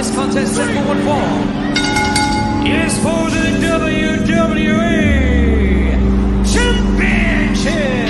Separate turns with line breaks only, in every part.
this contest set for one fall is for the WWE Championship.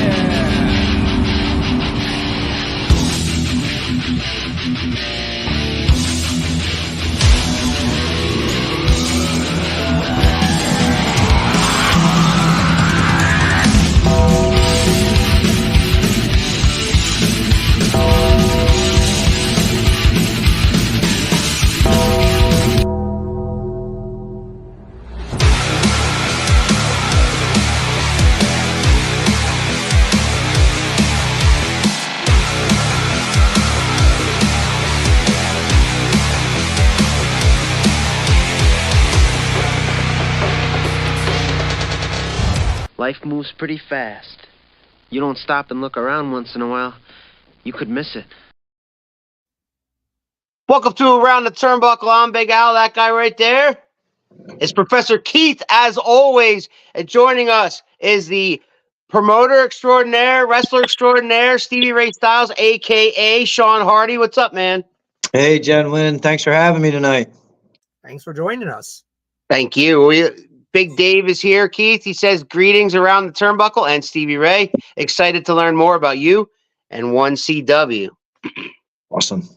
Life moves pretty fast. You don't stop and look around once in a while, you could miss it. Welcome to Around the Turnbuckle. I'm Big Al. That guy right there is Professor Keith, as always. And joining us is the promoter extraordinaire, wrestler extraordinaire, Stevie Ray Styles, a.k.a. Sean Hardy. What's up, man?
Hey, gentlemen. Thanks for having me tonight.
Thanks for joining us.
Thank you. Big Dave is here, Keith. He says, greetings Around the Turnbuckle, and Stevie Ray. Excited to learn more about you and 1CW.
Awesome.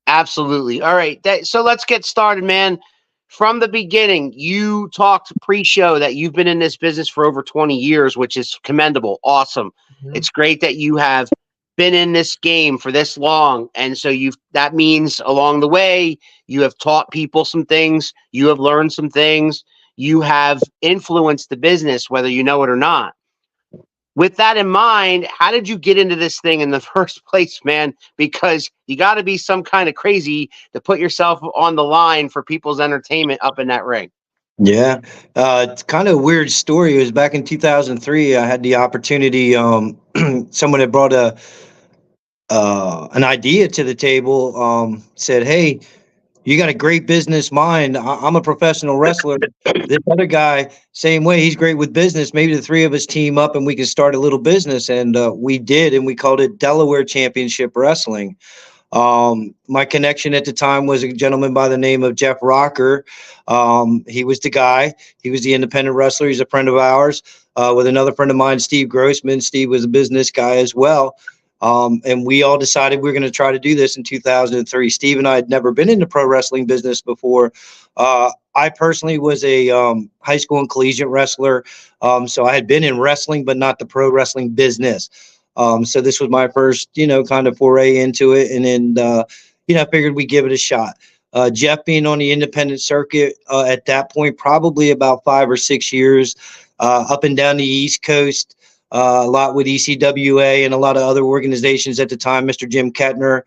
Absolutely. All right. So let's get started, man. From the beginning, you talked pre-show that you've been in this business for over 20 years, which is commendable. Awesome. Mm-hmm. It's great that you have been in this game for this long. And so that means along the way, you have taught people some things. You have learned some things. You have influenced the business, whether you know it or not. With that in mind, how did you get into this thing in the first place, man? Because you got to be some kind of crazy to put yourself on the line for people's entertainment up in that ring.
Yeah. It's kind of a weird story. It was back in 2003. I had the opportunity. Someone had brought an idea to the table, said, hey, you got a great business mind. I'm a professional wrestler. This other guy, same way, he's great with business. Maybe the three of us team up and we can start a little business. And we did, and we called it Delaware Championship Wrestling. My connection at the time was a gentleman by the name of Jeff Rocker. He was the guy. He was the independent wrestler. He's a friend of ours. With another friend of mine, Steve Grossman. Steve was a business guy as well. And we all decided we were going to try to do this in 2003. Steve and I had never been in the pro wrestling business before. I personally was a high school and collegiate wrestler. So I had been in wrestling, but not the pro wrestling business. So this was my first, kind of foray into it. And then, I figured we'd give it a shot. Jeff being on the independent circuit at that point, probably about 5 or 6 years, up and down the East Coast. A lot with ECWA and a lot of other organizations at the time. Mr. Jim Kettner,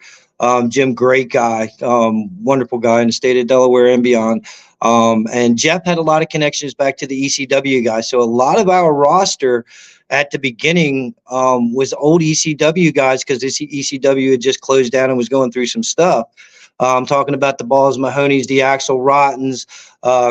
Jim, great guy, wonderful guy in the state of Delaware and beyond. And Jeff had a lot of connections back to the ECW guys. So a lot of our roster at the beginning was old ECW guys because this ECW had just closed down and was going through some stuff. I'm talking about the Balls Mahoney's, the Axel Rottens,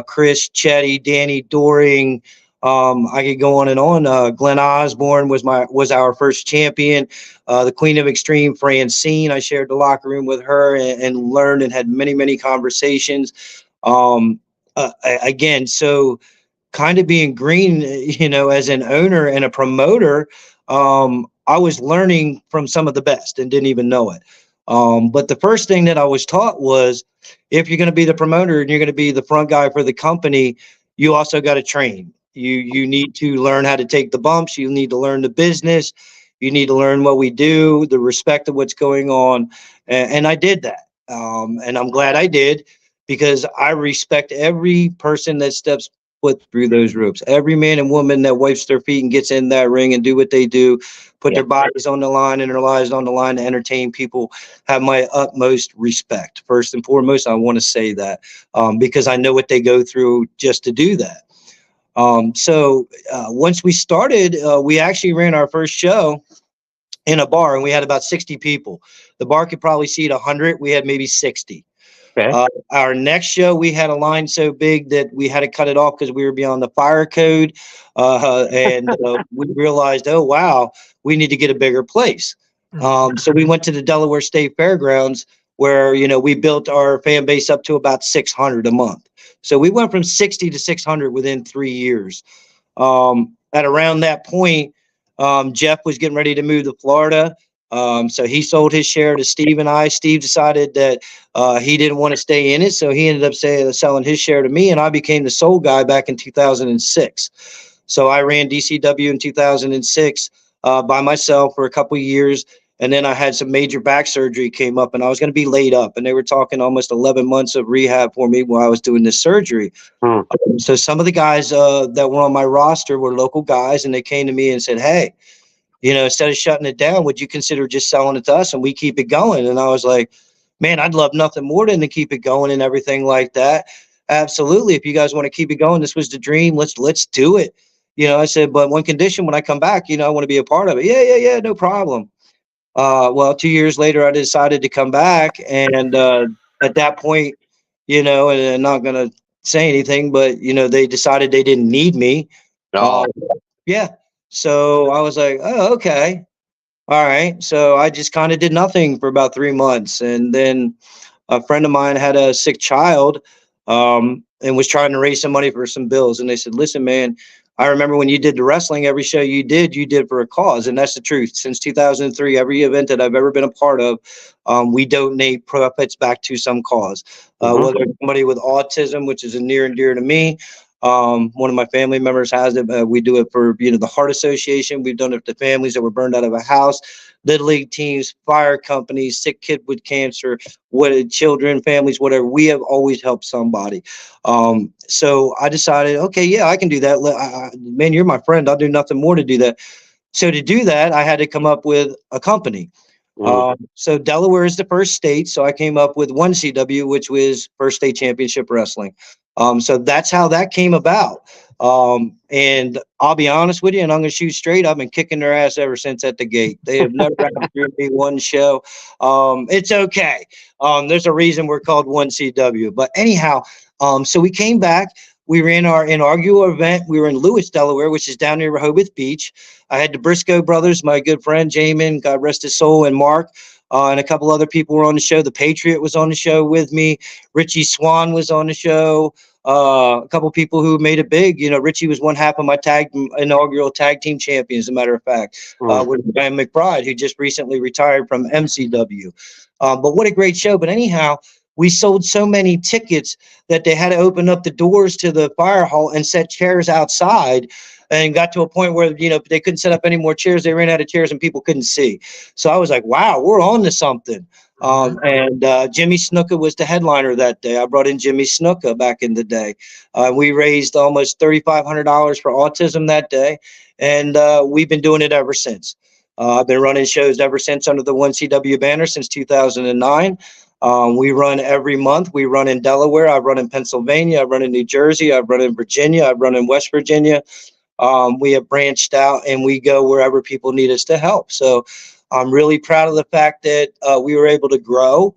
Chris Chetty, Danny Doring. I could go on and on. Glenn Osborne was our first champion. The Queen of Extreme, Francine. I shared the locker room with her and learned and had many, many conversations. Again, so kind of being green, as an owner and a promoter, I was learning from some of the best and didn't even know it. But the first thing that I was taught was if you're going to be the promoter and you're going to be the front guy for the company, you also got to train. You need to learn how to take the bumps. You need to learn the business. You need to learn what we do, the respect of what's going on. And I did that. And I'm glad I did because I respect every person that steps foot through those ropes. Every man and woman that wipes their feet and gets in that ring and do what they do, put their bodies on the line and their lives on the line to entertain people, have my utmost respect. First and foremost, I want to say that because I know what they go through just to do that. So once we started, we actually ran our first show in a bar and we had about 60 people. The bar could probably seat 100. We had maybe 60. Okay. Our next show, we had a line so big that we had to cut it off because we were beyond the fire code. And we realized, oh, wow, we need to get a bigger place. So we went to the Delaware State Fairgrounds, where, we built our fan base up to about 600 a month. So we went from 60 to 600 within 3 years. At around that point, Jeff was getting ready to move to Florida. So he sold his share to Steve and I. Steve decided that he didn't want to stay in it. So he ended up selling his share to me, and I became the sole guy back in 2006. So I ran DCW in 2006 by myself for a couple of years. And then I had some major back surgery came up, and I was going to be laid up. And they were talking almost 11 months of rehab for me while I was doing this surgery. So some of the guys that were on my roster were local guys, and they came to me and said, hey, instead of shutting it down, would you consider just selling it to us and we keep it going? And I was like, man, I'd love nothing more than to keep it going and everything like that. Absolutely. If you guys want to keep it going, this was the dream. Let's do it. I said, but one condition, when I come back, I want to be a part of it. Yeah, no problem. Well, 2 years later, I decided to come back. And at that point, and I'm not going to say anything, but, they decided they didn't need me. Yeah. So I was like, oh, okay. All right. So I just kind of did nothing for about 3 months. And then a friend of mine had a sick child and was trying to raise some money for some bills. And they said, listen, man, I remember when you did the wrestling, every show you did for a cause. And that's the truth. Since 2003, every event that I've ever been a part of, we donate profits back to some cause. Whether it's somebody with autism, which is a near and dear to me. One of my family members has it. We do it for, the Heart Association. We've done it to families that were burned out of a house, Little League teams, fire companies, sick kid with cancer, children, families, whatever. We have always helped somebody. So I decided, okay, yeah, I can do that. Man, you're my friend. I'll do nothing more to do that. So to do that, I had to come up with a company. So Delaware is the first state. So I came up with 1CW, which was First State Championship Wrestling. So that's how that came about. And I'll be honest with you, and I'm going to shoot straight. I've been kicking their ass ever since at the gate. They have never gotten through me one show. It's okay. There's a reason we're called 1CW. But anyhow, so we came back. We ran our inaugural event. We were in Lewis, Delaware, which is down near Rehoboth Beach. I had the Briscoe brothers, my good friend Jamin, God rest his soul, and Mark, and a couple other people were on the show. The Patriot was on the show with me. Richie Swan was on the show. A couple people who made it big. Richie was one half of my inaugural tag team champions, as a matter of fact, with Brian McBride, who just recently retired from MCW. But what a great show. But anyhow, we sold so many tickets that they had to open up the doors to the fire hall and set chairs outside, and got to a point where, they couldn't set up any more chairs. They ran out of chairs and people couldn't see. So I was like, wow, we're on to something. And Jimmy Snuka was the headliner that day. I brought in Jimmy Snuka back in the day. We raised almost $3,500 for autism that day. And we've been doing it ever since. I've been running shows ever since under the 1CW banner since 2009. We run every month. We run in Delaware. I've run in Pennsylvania. I've run in New Jersey. I've run in Virginia. I've run in West Virginia. We have branched out and we go wherever people need us to help. So I'm really proud of the fact that we were able to grow.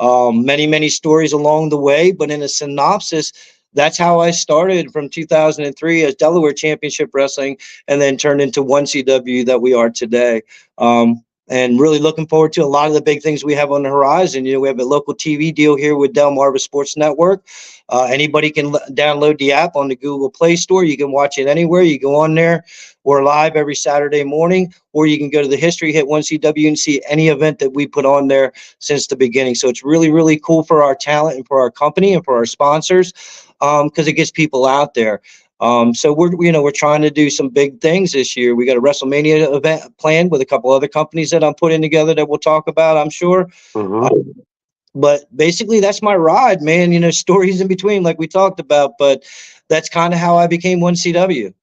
Many, many stories along the way, but in a synopsis, that's how I started from 2003 as Delaware Championship Wrestling, and then turned into 1CW that we are today. And really looking forward to a lot of the big things we have on the horizon. We have a local TV deal here with Delmarva Sports Network. Anybody can download the app on the Google Play Store. You can watch it anywhere. You go on there. We're live every Saturday morning, or you can go to the history, hit 1CW, and see any event that we put on there since the beginning. So it's really, really cool for our talent and for our company and for our sponsors, because it gets people out there. So we're trying to do some big things this year. We got a WrestleMania event planned with a couple other companies that I'm putting together that we'll talk about, I'm sure. But basically that's my ride, man. Stories in between, like we talked about, but that's kind of how I became 1CW.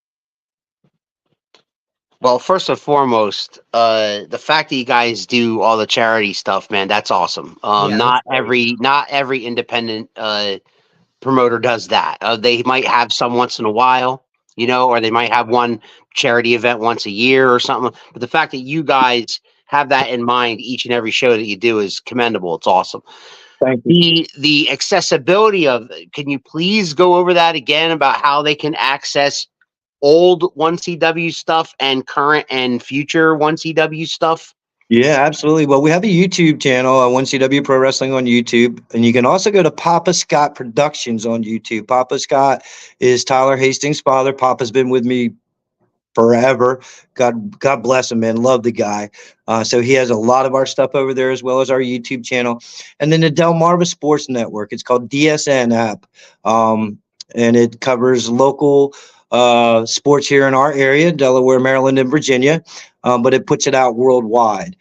Well, first and foremost, the fact that you guys do all the charity stuff, man, that's awesome. Not every independent promoter does that. They might have some once in a while, or they might have one charity event once a year or something. But the fact that you guys have that in mind each and every show that you do is commendable. It's awesome.
Thank you.
The accessibility of, can you please go over that again about how they can access old 1CW stuff and current and future 1CW stuff?
Yeah, absolutely. Well, we have a YouTube channel, 1CW Pro Wrestling on YouTube, and you can also go to Papa Scott Productions on YouTube. Papa Scott is Tyler Hastings' father. Papa's been with me forever. God bless him, man. Love the guy. So he has a lot of our stuff over there, as well as our YouTube channel. And then the Delmarva Sports Network. It's called DSN app. And it covers local sports here in our area, Delaware, Maryland, and Virginia. But it puts it out worldwide.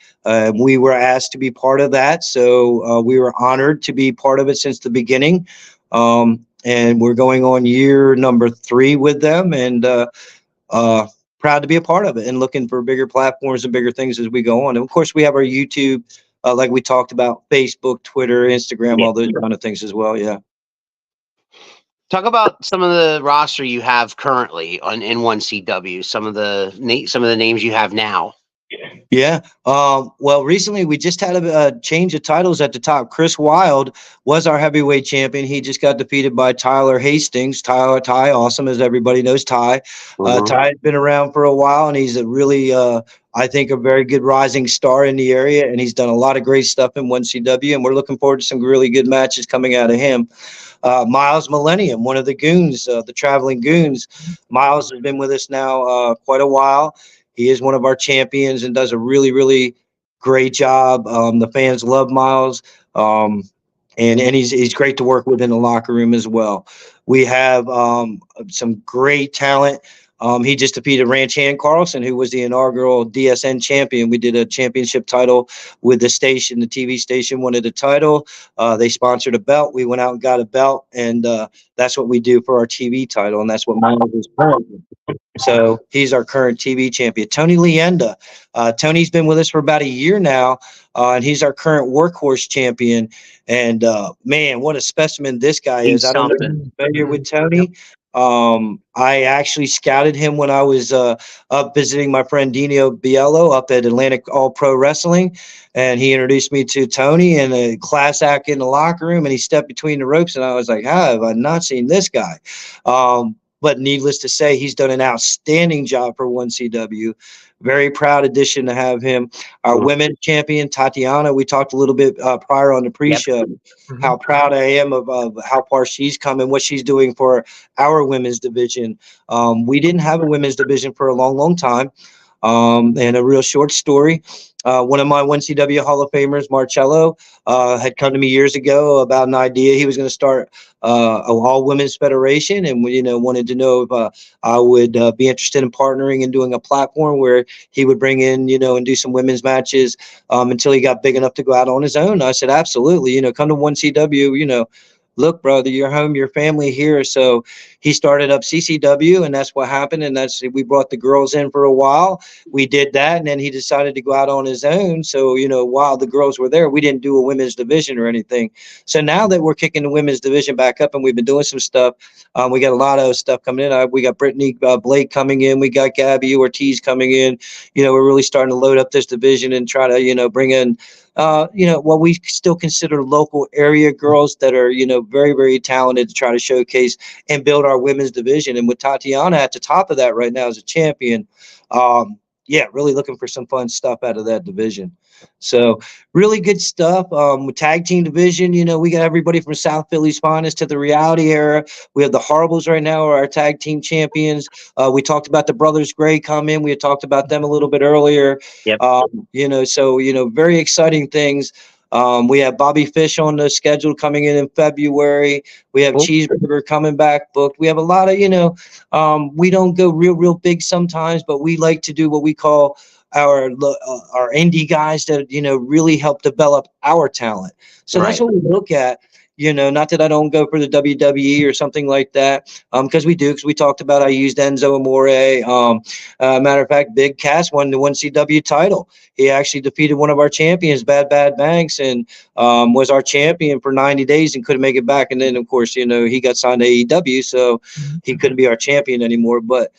We were asked to be part of that. So we were honored to be part of it since the beginning. And we're going on year number 3 with them. And proud to be a part of it and looking for bigger platforms and bigger things as we go on. And of course, we have our YouTube, like we talked about, Facebook, Twitter, Instagram, all those kind of things as well. Yeah.
Talk about some of the roster you have currently in 1CW. Some of the names you have now.
Yeah. Well, recently we just had a change of titles at the top. Chris Wilde was our heavyweight champion. He just got defeated by Tyler Hastings. Ty Awesome, as everybody knows Ty. Ty has been around for a while, and he's a really, I think, a very good rising star in the area, and he's done a lot of great stuff in 1CW, and we're looking forward to some really good matches coming out of him. Miles Millennium, one of the goons, the traveling goons. Miles has been with us now quite a while. He is one of our champions and does a really, really great job. The fans love Miles, and he's great to work with in the locker room as well. We have some great talent. He just defeated Ranch Hand Carlson, who was the inaugural DSN champion. We did a championship title with the station. The TV station wanted a title. They sponsored a belt. We went out and got a belt, and that's what we do for our TV title, and that's what Miles is currently. So he's our current TV champion. Tony Leenda. Tony's been with us for about a year now, and he's our current workhorse champion. And man, what a specimen this guy is. I don't know if you're familiar with Tony. I actually scouted him when I was up visiting my friend Dino Biello up at Atlantic All Pro Wrestling, and he introduced me to Tony and a class act in the locker room, and he stepped between the ropes, and I was like, how have I not seen this guy? But needless to say, he's done an outstanding job for 1CW. Very proud addition to have him. Our women's champion, Tatiana, we talked a little bit prior on the pre-show, how proud I am of how far she's come and what she's doing for our women's division. We didn't have a women's division for a long, long time. And a real short story. One of my 1CW Hall of Famers, Marcello, had come to me years ago about an idea. He was going to start an all-women's federation, and wanted to know if I would be interested in partnering and doing a platform where he would bring in, and do some women's matches until he got big enough to go out on his own. I said, absolutely, come to 1CW, look, brother, you're home, your family here. So he started up CCW, and that's what happened. And we brought the girls in for a while. We did that, and then he decided to go out on his own. So, while the girls were there, we didn't do a women's division or anything. So now that we're kicking the women's division back up and we've been doing some stuff, we got a lot of stuff coming in. We got Brittany Blake coming in. We got Gabby Ortiz coming in. We're really starting to load up this division and try to, bring in what we still consider local area girls that are, very, very talented to try to showcase and build our women's division. And with Tatiana at the top of that right now as a champion, really looking for some fun stuff out of that division. So really good stuff. With tag team division, we got everybody from South Philly's Finest to the Reality Era. We have the Horribles right now, are our tag team champions. We talked about the Brothers Gray come in. We had talked about them a little bit earlier.
Yep.
Very exciting things. We have Bobby Fish on the schedule coming in February. We have Cheeseburger coming back booked. We have a lot of, we don't go real big sometimes, but we like to do what we call our indie guys that, really help develop our talent. So that's what we look at. Not that I don't go for the WWE or something like that, because we talked about, I used Enzo Amore. Matter of fact, Big Cass won the 1CW title. He actually defeated one of our champions, Bad Banks, and was our champion for 90 days and couldn't make it back. And then, of course, he got signed to AEW, so he couldn't be our champion anymore. But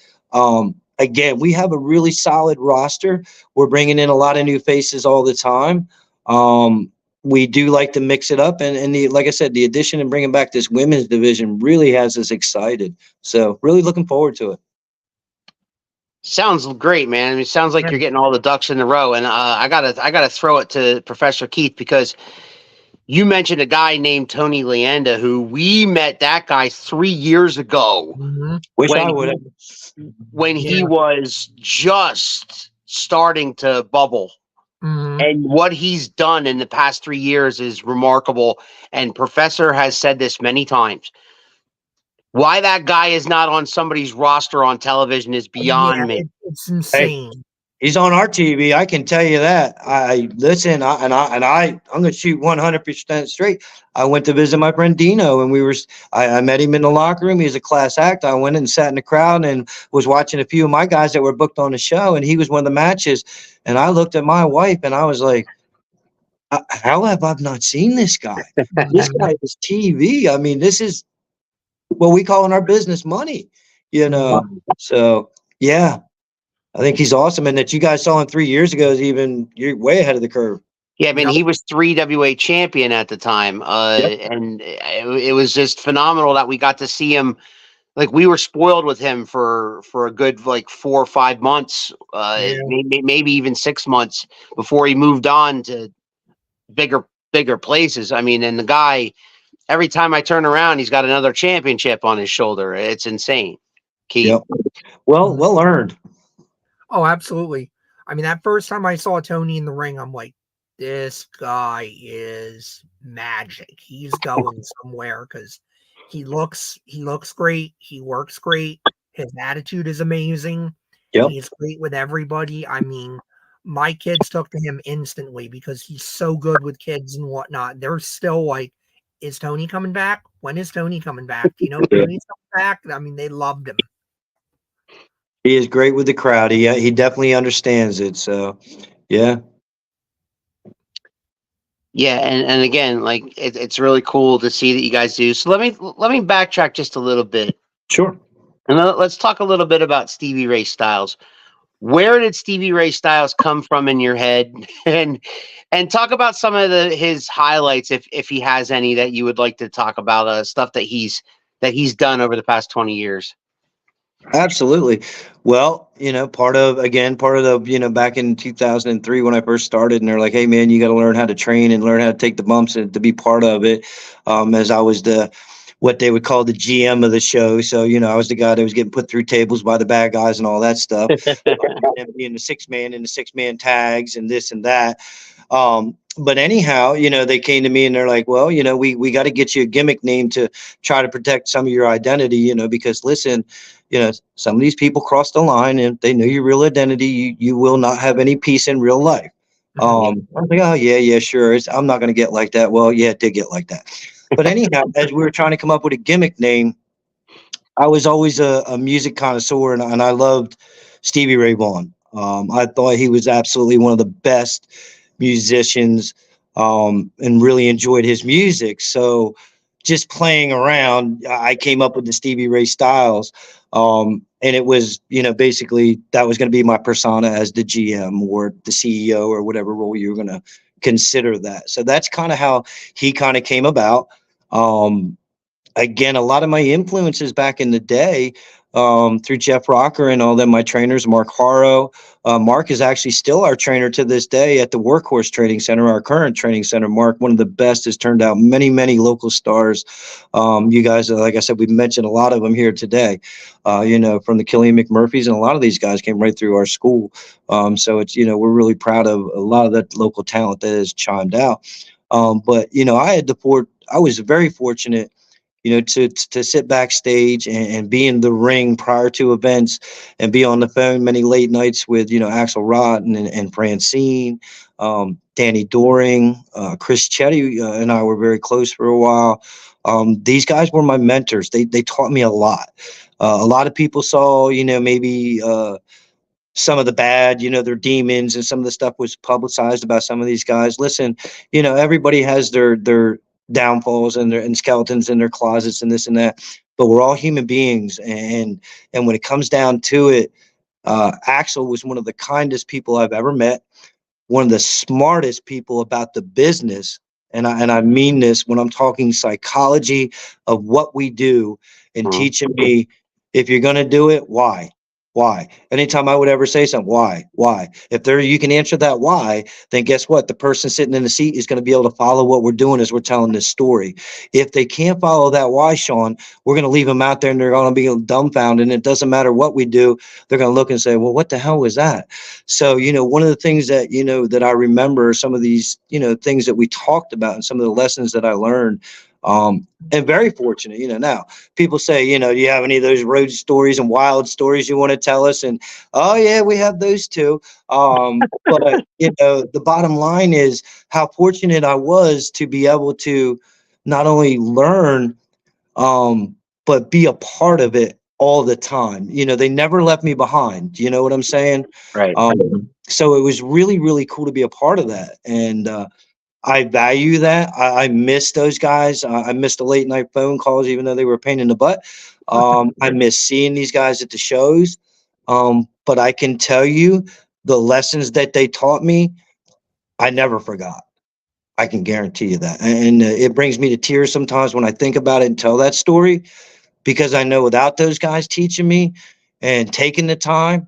again, we have a really solid roster. We're bringing in a lot of new faces all the time. We do like to mix it up, and like I said, the addition and bringing back this women's division really has us excited. So really looking forward to it.
Sounds great, man. I mean, it sounds like you're getting all the ducks in a row, and I gotta throw it to Professor Keith because you mentioned a guy named Tony Leanda who we met. That guy 3 years ago
Wish
when
I would have.
he was just starting to bubble. And what he's done in the past 3 years is remarkable. And Professor has said this many times. Why that guy is not on somebody's roster on television is beyond me.
It's insane.
Hey, he's on our TV. I can tell you that. I listen, I'm going to shoot 100% straight. I went to visit my friend Dino, and I met him in the locker room. He's a class act. I went and sat in the crowd and was watching a few of my guys that were booked on the show, and he was one of the matches. And I looked at my wife, and I was like, how have I not seen this guy? This guy is TV. I mean, this is what we call in our business money, So, yeah. I think he's awesome, and that you guys saw him 3 years ago you're way ahead of the curve.
Yeah, I mean, he was 3 WA champion at the time, and it was just phenomenal that we got to see him. Like, we were spoiled with him for a good 4 or 5 months, maybe even 6 months before he moved on to bigger places. I mean, and the guy, every time I turn around, he's got another championship on his shoulder. It's insane. Keith.
Yep. Well earned.
Oh, absolutely. I mean, that first time I saw Tony in the ring, I'm like, this guy is magic. He's going somewhere because he looks great. He works great. His attitude is amazing.
Yep.
He's great with everybody. I mean, my kids took to him instantly because he's so good with kids and whatnot. They're still like, is Tony coming back? When is Tony coming back? Do you know if Tony's coming back? I mean, they loved him.
He is great with the crowd. He definitely understands it. So, yeah.
Yeah, and again, it's really cool to see that you guys do. So let me backtrack just a little bit.
Sure.
And let's talk a little bit about Stevie Ray Styles. Where did Stevie Ray Styles come from in your head? And talk about some of his highlights, if he has any that you would like to talk about, stuff that he's done over the past 20 years.
Absolutely. Well, part of the, back in 2003 when I first started, and they're like, hey, man, you got to learn how to train and learn how to take the bumps and to be part of it. As I was what they would call the GM of the show. So, I was the guy that was getting put through tables by the bad guys and all that stuff. And being the 6-man and the 6-man tags and this and that. But anyhow, they came to me and they're like, well, we got to get you a gimmick name to try to protect some of your identity, because listen, some of these people cross the line and they know your real identity. You will not have any peace in real life. I was like, oh, yeah, sure. I'm not going to get like that. Well, yeah, it did get like that. But anyhow, as we were trying to come up with a gimmick name, I was always a music connoisseur and I loved Stevie Ray Vaughan. I thought he was absolutely one of the best musicians and really enjoyed his music. So just playing around, I came up with the Stevie Ray Styles. And it was, basically that was going to be my persona as the GM or the CEO or whatever role you were going to consider that. So that's kind of how he kind of came about. Again, a lot of my influences back in the day, through Jeff Rocker and all them, my trainers, Mark Haro. Mark is actually still our trainer to this day at the Workhorse Training Center, our current training center. Mark, one of the best, has turned out many, many local stars. You guys, like I said, we mentioned a lot of them here today, from the Killian McMurphys, and a lot of these guys came right through our school. So it's, we're really proud of a lot of that local talent that has chimed out. But, I was very fortunate, to sit backstage and be in the ring prior to events and be on the phone many late nights with, Axel Rott and Francine, Danny Doring, Chris Chetty and I were very close for a while. These guys were my mentors. They taught me a lot. A lot of people saw, maybe some of the bad, their demons, and some of the stuff was publicized about some of these guys. Listen, everybody has their downfalls and skeletons in their closets and this and that, but we're all human beings. And when it comes down to it, Axel was one of the kindest people I've ever met, one of the smartest people about the business. And I mean this when I'm talking psychology of what we do, and teaching me, if you're going to do it, why Why? Anytime I would ever say something, why? If you can answer that why, then guess what? The person sitting in the seat is going to be able to follow what we're doing as we're telling this story. If they can't follow that why, Sean, we're going to leave them out there and they're going to be dumbfounded. And it doesn't matter what we do. They're going to look and say, well, what the hell was that? So, one of the things that, that I remember, some of these, things that we talked about and some of the lessons that I learned, and very fortunate, now people say, do you have any of those road stories and wild stories you want to tell us? And, oh yeah, we have those too. But the bottom line is how fortunate I was to be able to not only learn, but be a part of it all the time. They never left me behind. You know what I'm saying?
Right.
So it was really, really cool to be a part of that. And, I value that. I miss those guys. I miss the late night phone calls, even though they were a pain in the butt. I miss seeing these guys at the shows. But I can tell you the lessons that they taught me, I never forgot. I can guarantee you that. And it brings me to tears sometimes when I think about it and tell that story, because I know without those guys teaching me and taking the time,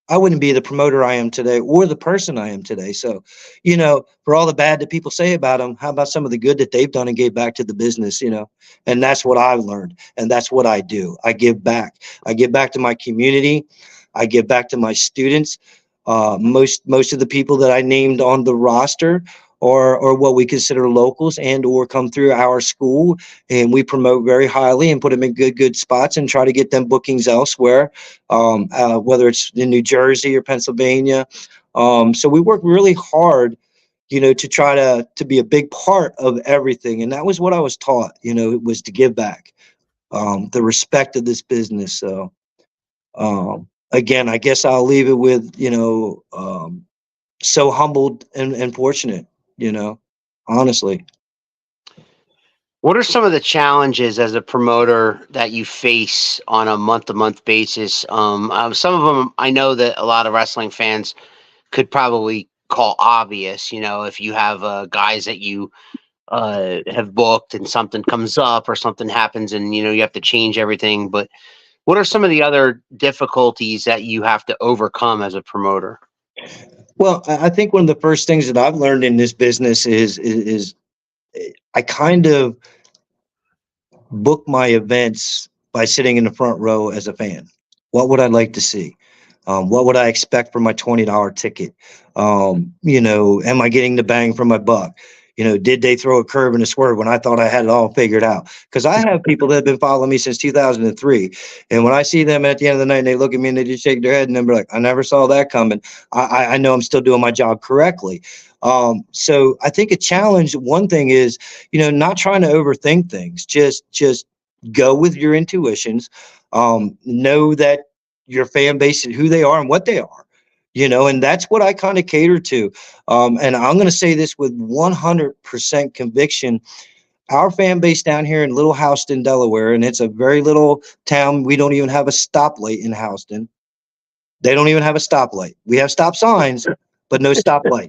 I wouldn't be the promoter I am today or the person I am today. So, for all the bad that people say about them, how about some of the good that they've done and gave back to the business, and that's what I've learned. And that's what I do. I give back. I give back to my community. I give back to my students. Most of the people that I named on the roster or what we consider locals and or come through our school, and we promote very highly and put them in good spots and try to get them bookings elsewhere, whether it's in New Jersey or Pennsylvania. So we work really hard, to try to be a big part of everything. And that was what I was taught, it was to give back, the respect of this business. So again, I guess I'll leave it with, so humbled and fortunate, honestly.
What are some of the challenges as a promoter that you face on a month-to-month basis? Some of them I know that a lot of wrestling fans could probably call obvious. If you have guys that you have booked and something comes up or something happens and you have to change everything. But what are some of the other difficulties that you have to overcome as a promoter?
Well, I think one of the first things that I've learned in this business is I kind of book my events by sitting in the front row as a fan. What would I like to see? What would I expect for my $20 ticket? Am I getting the bang for my buck? Did they throw a curve and a swerve when I thought I had it all figured out? Because I have people that have been following me since 2003. And when I see them at the end of the night and they look at me and they just shake their head and they're like, I never saw that coming. I know I'm still doing my job correctly. So I think a challenge, one thing is, not trying to overthink things. Just go with your intuitions. Know that your fan base and who they are and what they are. And that's what I kind of cater to. And I'm going to say this with 100% conviction. Our fan base down here in Little Houston, Delaware, and it's a very little town. We don't even have a stoplight in Houston. They don't even have a stoplight. We have stop signs, but no stoplights.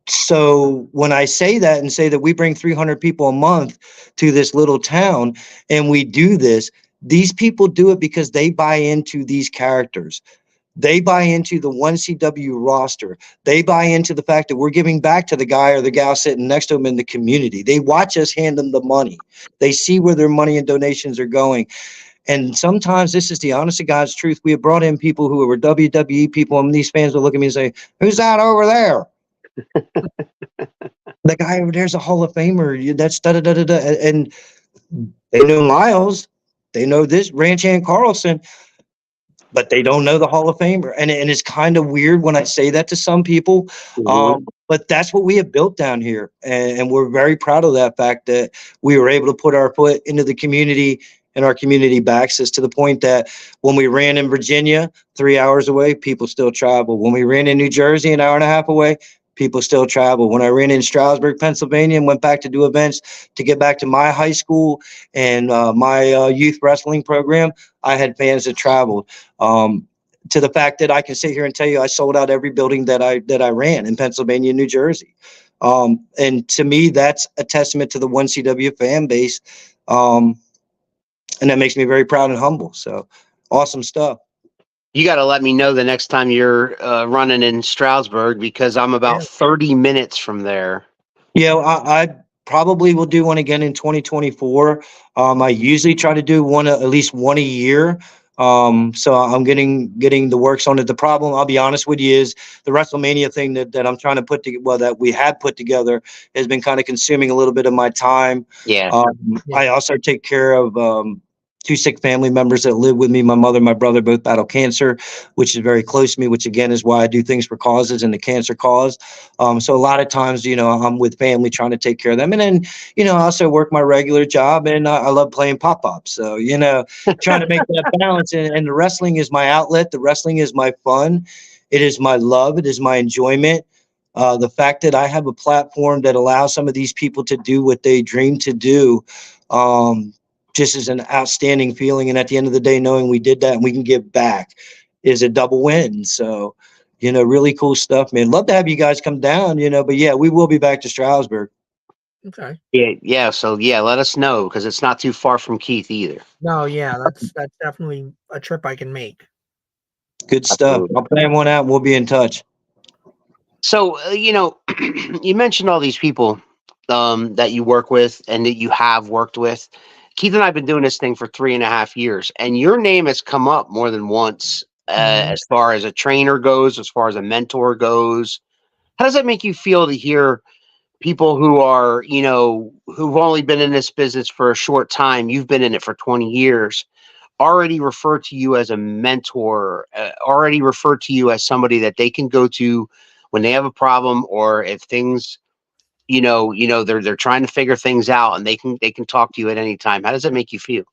So when I say that and say that we bring 300 people a month to this little town and we do this, these people do it because they buy into these characters. They buy into the 1CW roster. They buy into the fact that we're giving back to the guy or the gal sitting next to them in the community. They watch us hand them the money. They see where their money and donations are going. And sometimes, this is the honest to God's truth, we have brought in people who were WWE people, and these fans will look at me and say, who's that over there? The guy over there's a Hall of Famer. That's da-da-da-da-da. And they know Miles. They know this, Ranch Hand Carlson. But they don't know the Hall of Famer. And it's kind of weird when I say that to some people. But that's what we have built down here. And we're very proud of that fact that we were able to put our foot into the community and our community backs us to the point that when we ran in Virginia, 3 hours away, people still travel. When we ran in New Jersey, an hour and a half away, people still travel. When I ran in Stroudsburg, Pennsylvania, and went back to do events to get back to my high school and my youth wrestling program, I had fans that traveled. To the fact that I can sit here and tell you I sold out every building that I ran in Pennsylvania and New Jersey. And to me, that's a testament to the 1CW fan base. And that makes me very proud and humble. So awesome stuff.
You got to let me know the next time you're running in Stroudsburg, because I'm about
Yeah.
30 minutes from there.
Yeah, I probably will do one again in 2024. I usually try to do one at least one a year. So I'm getting the works on it. The problem, I'll be honest with you, is the WrestleMania thing that I'm trying to put together, well, that we had put together, has been kind of consuming a little bit of my time.
Yeah.
Yeah.
I also take care of two sick family members that live with me. My mother and my brother both battle cancer, which is very close to me, which again is why I do things for causes and the cancer cause. So a lot of times, I'm with family trying to take care of them. And then, I also work my regular job, and I love playing pop-up. So, trying to make that balance. And the wrestling is my outlet. The wrestling is my fun. It is my love. It is my enjoyment. The fact that I have a platform that allows some of these people to do what they dream to do, just is an outstanding feeling. And at the end of the day, knowing we did that and we can give back is a double win. So, really cool stuff, man. Love to have you guys come down, but yeah, we will be back to Stroudsburg.
Okay.
Yeah. So yeah, let us know, because it's not too far from Keith either.
No, yeah, that's definitely a trip I can make.
Good stuff.
Absolutely.
I'll plan one out and we'll be in touch.
So, you mentioned all these people that you work with and that you have worked with. Keith and I have been doing this thing for 3.5 years, and your name has come up more than once as far as a trainer goes, as far as a mentor goes. How does that make you feel to hear people who are, who've only been in this business for a short time? You've been in it for 20 years. Already refer to you as a mentor, already refer to you as somebody that they can go to when they have a problem, or if things, they're trying to figure things out, and they can talk to you at any time. How does that make you feel?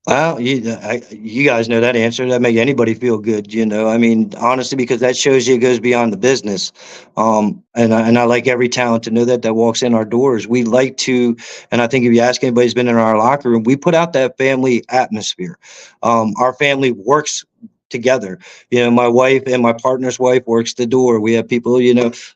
Well, you guys know that answer. That make anybody feel good, I mean, honestly, because that shows you it goes beyond the business. And I like every talent to know that walks in our doors. We like to, and I think if you ask anybody who's been in our locker room, we put out that family atmosphere. Our family works together. My wife and my partner's wife works the door. We have people,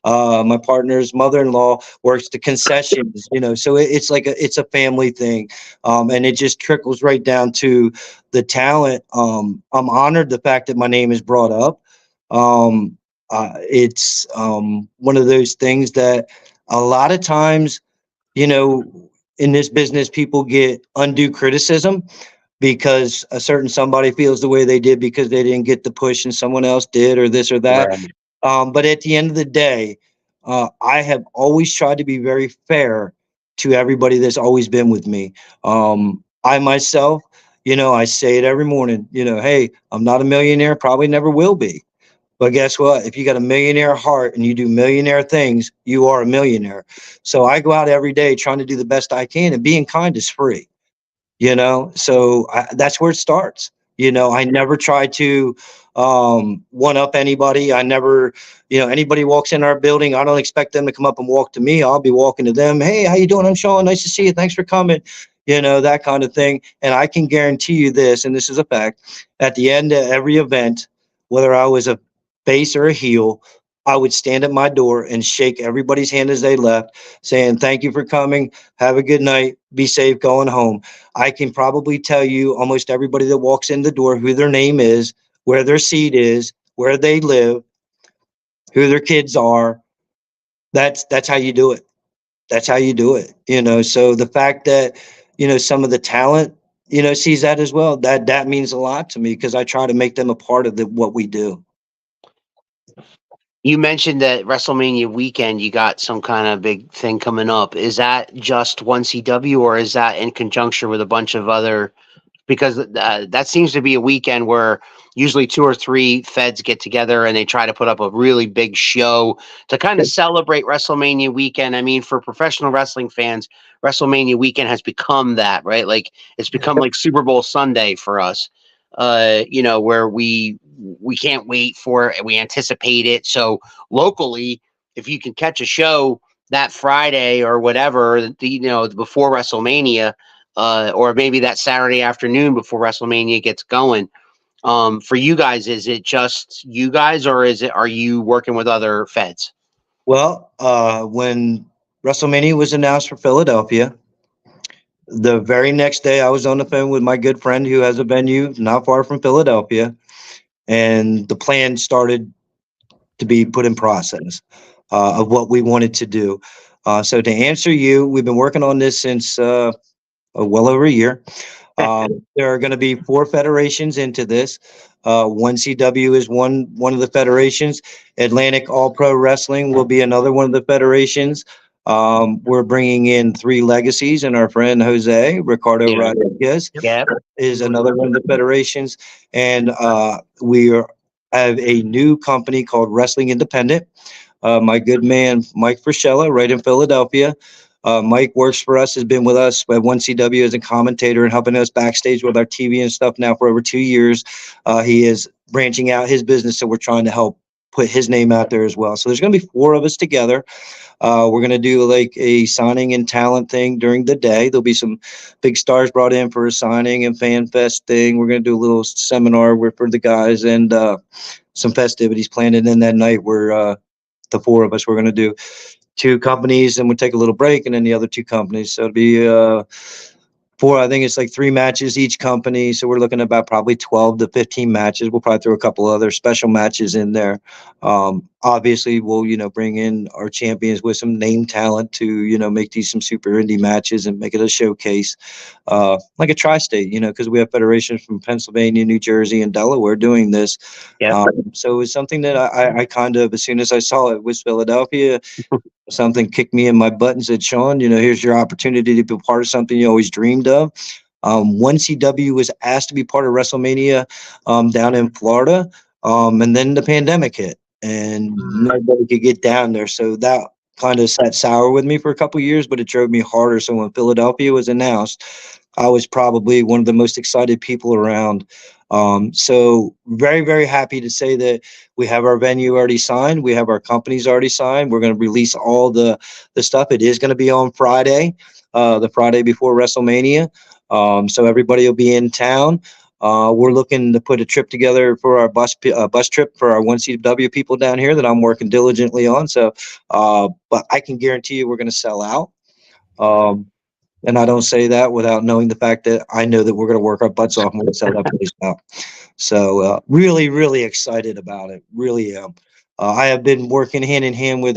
my partner's mother-in-law works the concessions, so it's like it's a family thing. And it just trickles right down to the talent. I'm honored the fact that my name is brought up. It's one of those things that a lot of times, in this business, people get undue criticism because a certain somebody feels the way they did because they didn't get the push and someone else did, or this or that.
Right.
But at the end of the day, I have always tried to be very fair to everybody that's always been with me. I myself, I say it every morning, hey, I'm not a millionaire, probably never will be. But guess what? If you got a millionaire heart and you do millionaire things, you are a millionaire. So I go out every day trying to do the best I can, and being kind is free. So that's where it starts. I never try to one up anybody. I never, anybody walks in our building, I don't expect them to come up and walk to me. I'll be walking to them. Hey, how you doing? I'm Sean. Nice to see you. Thanks for coming. That kind of thing. And I can guarantee you this, and this is a fact, at the end of every event, whether I was a face or a heel, I would stand at my door and shake everybody's hand as they left, saying, thank you for coming. Have a good night. Be safe going home. I can probably tell you almost everybody that walks in the door who their name is, where their seat is, where they live, who their kids are. That's how you do it. That's how you do it. So the fact that, some of the talent, sees that as well, that means a lot to me, because I try to make them a part of what we do.
You mentioned that WrestleMania weekend, you got some kind of big thing coming up. Is that just one CW, or is that in conjunction with a bunch of other? Because that seems to be a weekend where usually 2 or 3 feds get together and they try to put up a really big show to kind of celebrate WrestleMania weekend. I mean, for professional wrestling fans, WrestleMania weekend has become that, right? Like, it's become like Super Bowl Sunday for us. Where we can't wait for it, we anticipate it. So locally, if you can catch a show that Friday or whatever, before WrestleMania, or maybe that Saturday afternoon before WrestleMania gets going, for you guys, is it just you guys, or are you working with other feds?
Well, when WrestleMania was announced for Philadelphia, The very next day, I was on the phone with my good friend who has a venue not far from Philadelphia, and the plan started to be put in process of what we wanted to do. So to answer you, we've been working on this since well over a year. There are going to be 4 federations into this. 1CW is one of the federations. Atlantic All Pro Wrestling will be another one of the federations. We're bringing in 3 legacies, and our friend Jose Ricardo Rodriguez is another one of the federations. And have a new company called Wrestling Independent. My good man Mike Frischella, right in Philadelphia. Mike works for us, has been with us at 1CW as a commentator and helping us backstage with our TV and stuff now for over 2 years. He is branching out his business, so we're trying to help put his name out there as well. So there's going to be 4 of us together. We're going to do like a signing and talent thing during the day. There'll be some big stars brought in for a signing and fan fest thing. We're going to do a little seminar for the guys and some festivities planned. And then that night, the 4 of us, we're going to do 2 companies, and we'll take a little break, and then the other 2 companies. So it'll be 4, I think it's like 3 matches each company. So we're looking at about probably 12 to 15 matches. We'll probably throw a couple other special matches in there. Obviously, we'll, bring in our champions with some name talent to, make these some super indie matches and make it a showcase, like a tri-state, because we have federations from Pennsylvania, New Jersey, and Delaware doing this. Yeah. So it's something that I kind of, as soon as I saw it was Philadelphia, something kicked me in my butt and said, Sean, here's your opportunity to be part of something you always dreamed of. 1CW was asked to be part of WrestleMania down in Florida, and then the pandemic hit, and nobody could get down there. So that kind of sat sour with me for a couple of years, but it drove me harder. So when Philadelphia was announced, I was probably one of the most excited people around. So very, very happy to say that we have our venue already signed. We have our companies already signed. We're going to release all the stuff. It is going to be on Friday, the Friday before WrestleMania. So everybody will be in town. We're looking to put a trip together for our bus trip for our 1CW people down here that I'm working diligently on. So, but I can guarantee you we're going to sell out. And I don't say that without knowing the fact that I know that we're going to work our butts off and we'll sell that place out. So really, really excited about it. Really am. I have been working hand in hand with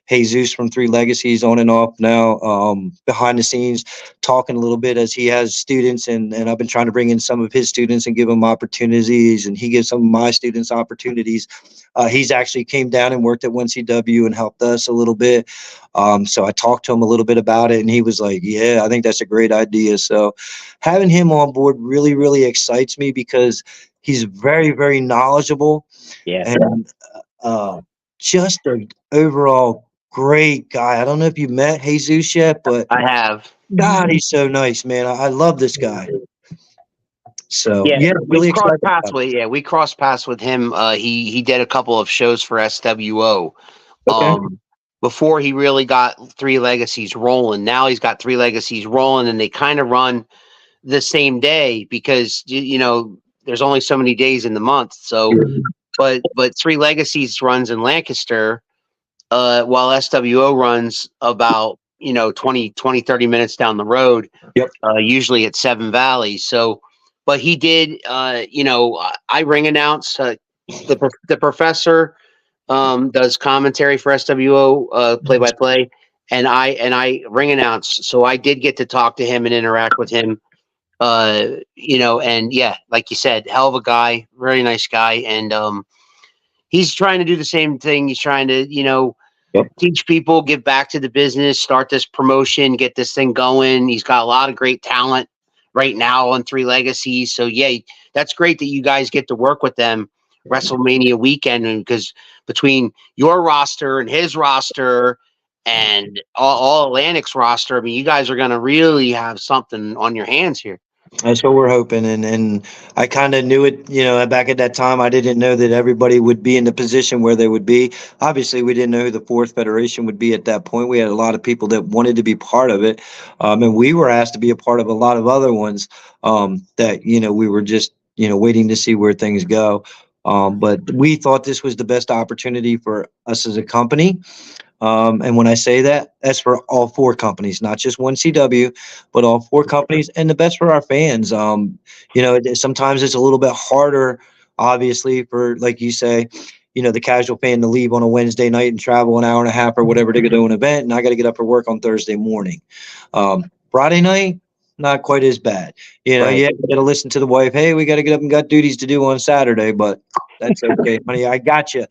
Jesus from 3 Legacies on and off now, behind the scenes, talking a little bit as he has students, and I've been trying to bring in some of his students and give them opportunities, and he gives some of my students opportunities. He's actually came down and worked at 1CW and helped us a little bit. So I talked to him a little bit about it, and he was like, yeah, I think that's a great idea. So having him on board really, really excites me because he's very, very knowledgeable. Yeah. And just an overall great guy. I don't know if you met Jesus yet, but
I have.
God, he's so nice, man. I love this guy. So
yeah,
really
we crossed paths with we crossed paths with him. He did a couple of shows for SWO. Before he really got 3 Legacies rolling. Now he's got 3 Legacies rolling, and they kind of run the same day because there's only so many days in the month. So but 3 Legacies runs in Lancaster, while SWO runs about 30 minutes down the road.
Yep.
Usually at 7 Valleys. So but he did I ring announce the professor does commentary for SWO play-by-play, and I ring announce. So I did get to talk to him and interact with him. And yeah, like you said, hell of a guy, very nice guy. And he's trying to do the same thing. He's trying to, teach people, give back to the business, start this promotion, get this thing going. He's got a lot of great talent right now on 3 Legacies. So yeah, that's great that you guys get to work with them WrestleMania weekend, and because between your roster and his roster and all Atlantic's roster, I mean, you guys are going to really have something on your hands here.
That's what we're hoping. And I kind of knew it, back at that time. I didn't know that everybody would be in the position where they would be. Obviously, we didn't know who the 4th federation would be at that point. We had a lot of people that wanted to be part of it. And we were asked to be a part of a lot of other ones that, we were just, waiting to see where things go. But we thought this was the best opportunity for us as a company. And when I say that, that's for all four companies, not just one CW, but all four companies, and the best for our fans. Sometimes it's a little bit harder, obviously, for, like you say, the casual fan to leave on a Wednesday night and travel an hour and a half or whatever to go to an event, and I got to get up for work on Thursday morning. Friday night, not quite as bad.
Right.
You got to listen to the wife. Hey, we got to get up and got duties to do on Saturday, but that's okay, honey. I got you.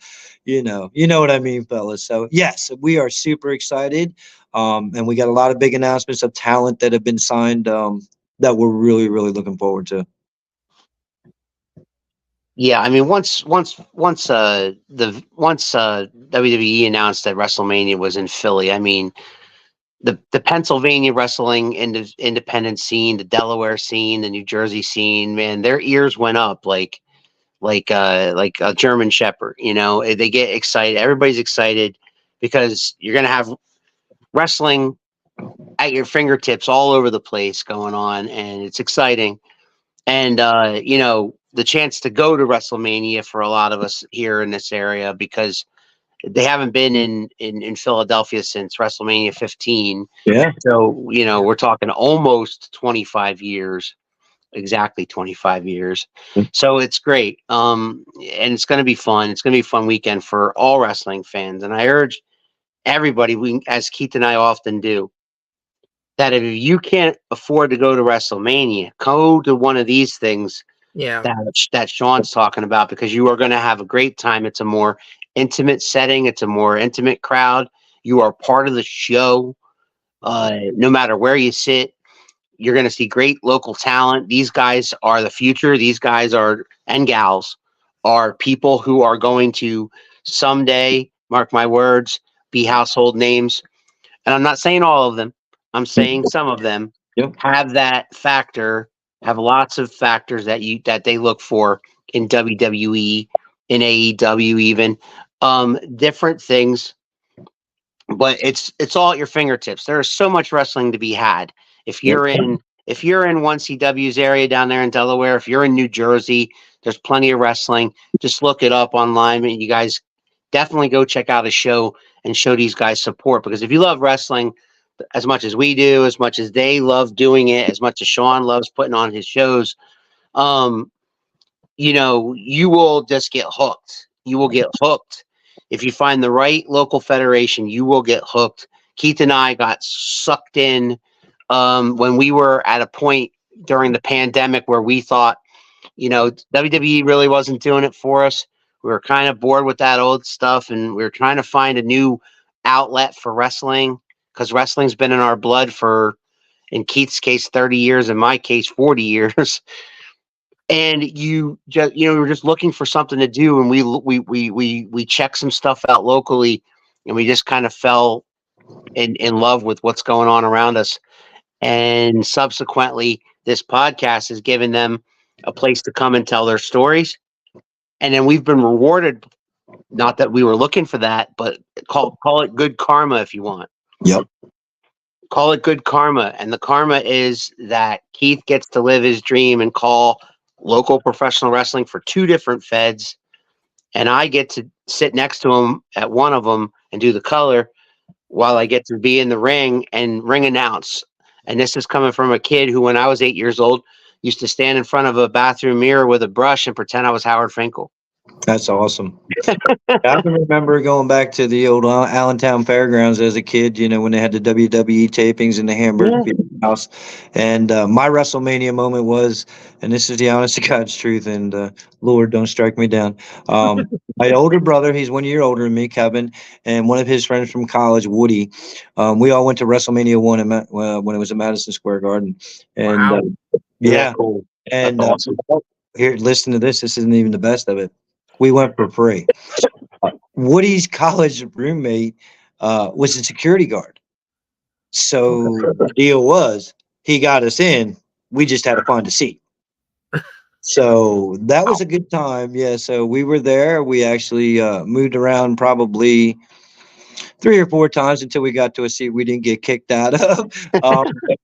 You know what I mean, fellas. So yes, we are super excited. And we got a lot of big announcements of talent that have been signed that we're really, really looking forward to.
Yeah, I mean, once WWE announced that WrestleMania was in Philly, I mean, the Pennsylvania wrestling independent scene, the Delaware scene, the New Jersey scene, man, their ears went up like a German Shepherd. They get excited. Everybody's excited because you're gonna have wrestling at your fingertips all over the place going on, and it's exciting. And the chance to go to WrestleMania for a lot of us here in this area, because they haven't been in Philadelphia since WrestleMania 15.
Yeah.
So, we're talking almost 25 years, exactly 25 years. So it's great. And it's going to be fun. It's going to be a fun weekend for all wrestling fans. And I urge everybody, as Keith and I often do, that if you can't afford to go to WrestleMania, go to one of these things that Sean's talking about, because you are going to have a great time. It's a more intimate setting. It's a more intimate crowd. You are part of the show. No matter where you sit, you're going to see great local talent. These guys are the future. These guys and gals are people who are going to someday, mark my words, be household names. And I'm not saying all of them. I'm saying some of them have that factor, have lots of factors that they look for in WWE, in AEW, even different things. But it's all at your fingertips. There is so much wrestling to be had. If you're in 1CW's area down there in Delaware, if you're in New Jersey, there's plenty of wrestling. Just look it up online, and you guys definitely go check out a show and show these guys support. Because if you love wrestling as much as we do, as much as they love doing it, as much as Sean loves putting on his shows, you will just get hooked. You will get hooked. If you find the right local federation, you will get hooked. Keith and I got sucked in when we were at a point during the pandemic where we thought, WWE really wasn't doing it for us. We were kind of bored with that old stuff, and we were trying to find a new outlet for wrestling, because wrestling's been in our blood for, in Keith's case, 30 years, in my case, 40 years. And we were just looking for something to do, and we checked some stuff out locally, and we just kind of fell in love with what's going on around us. And subsequently, this podcast has given them a place to come and tell their stories. And then we've been rewarded. Not that we were looking for that, but call it good karma if you want.
Yep.
Call it good karma. And the karma is that Keith gets to live his dream and call local professional wrestling for 2 different feds. And I get to sit next to him at one of them and do the color, while I get to be in the ring and ring announce. And this is coming from a kid who, when I was 8 years old, used to stand in front of a bathroom mirror with a brush and pretend I was Howard Finkel.
That's awesome. I can remember going back to the old Allentown Fairgrounds as a kid, when they had the WWE tapings in the Hamburger House. And my WrestleMania moment was, and this is the honest to God's truth, and Lord, don't strike me down. My older brother, he's 1 year older than me, Kevin, and one of his friends from college, Woody. We all went to WrestleMania 1 when it was at Madison Square Garden. And
Wow.
yeah.
Cool.
And
awesome.
Here, listen to this. This isn't even the best of it. We went for free. Woody's college roommate was a security guard. So the deal was, he got us in. We just had to find a seat. So that was a good time. Yeah. So we were there. We actually moved around probably 3 or 4 times until we got to a seat we didn't get kicked out of.